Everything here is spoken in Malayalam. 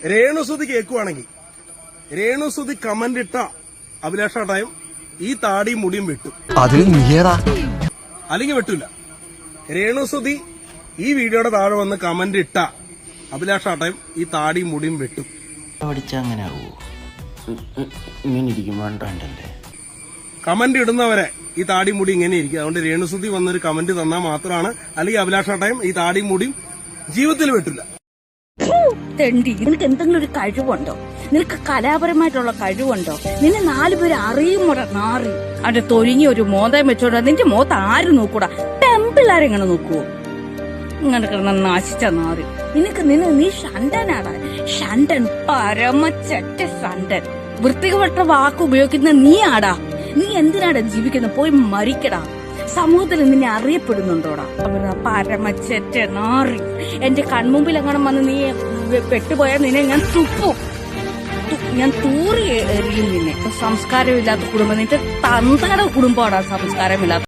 രേണുസുതി കേൾക്കുവാണെങ്കിൽ രേണുസുതി കമന്റ് ഇട്ട അഭിലാഷേട്ടായും ഈ താടി മുടിയും വെട്ടും. അല്ലെങ്കിൽ വെട്ടില്ല. രേണുസുതി ഈ വീഡിയോയുടെ താഴെ വന്ന് കമന്റ് ഇട്ട അഭിലാഷേട്ടായും ഈ താടി മുടിയും വെട്ടും. കമന്റ് ഇടുന്നവരെ ഈ താടി മുടി ഇങ്ങനെ ഇരിക്കും. അതുകൊണ്ട് രേണുസുതി വന്നൊരു കമന്റ് തന്നാൽ മാത്രമാണ്, അല്ലെങ്കിൽ അഭിലാഷേട്ടായും ഈ താടി മുടിയും ജീവിതത്തിൽ വെട്ടില്ല. തെണ്ടി, നിനക്ക് എന്തെങ്കിലും ഒരു കഴിവുണ്ടോ? നിനക്ക് കലാപരമായിട്ടുള്ള കഴിവുണ്ടോ? നിന്നെ 4 പേര് അറിയുമോടാ നാറി? അവന്റെ തൊരിഞ്ഞ ഒരു മോതം വെച്ചോടാ. നിന്റെ മോത്ത് ആരും നോക്കൂടാ? ടെമ്പിളാരെങ്ങനെ നോക്കുവോ? ഇങ്ങനെ കിടന്ന നാശിച്ച നാറി. നീ ഷണ്ടനാടാ. ഷണ്ടൻ, പരമച്ചറ്റ ഷണ്ടൻ. വൃത്തികെട്ട വാക്ക് ഉപയോഗിക്കുന്ന നീ ആടാ. നീ എന്തിനാടാ ജീവിക്കുന്നത്? പോയി മരിക്കടാ. സമൂഹത്തിൽ നിന്നെ അറിയപ്പെടുന്നുണ്ടോടാ? പരമച്ചറ്റ നാറി. എന്റെ കൺമുമ്പിൽ എങ്ങനെ വന്ന് നീ പെട്ടുപോയാൽ നിന്നെ ഞാൻ തുപ്പും. ഞാൻ തൂറി എറിയും നിന്നെ. സംസ്കാരമില്ലാത്ത കുടുംബം. നിന്റെ തന്തയുടെ കുടുംബമാടാ സംസ്കാരമില്ലാത്ത.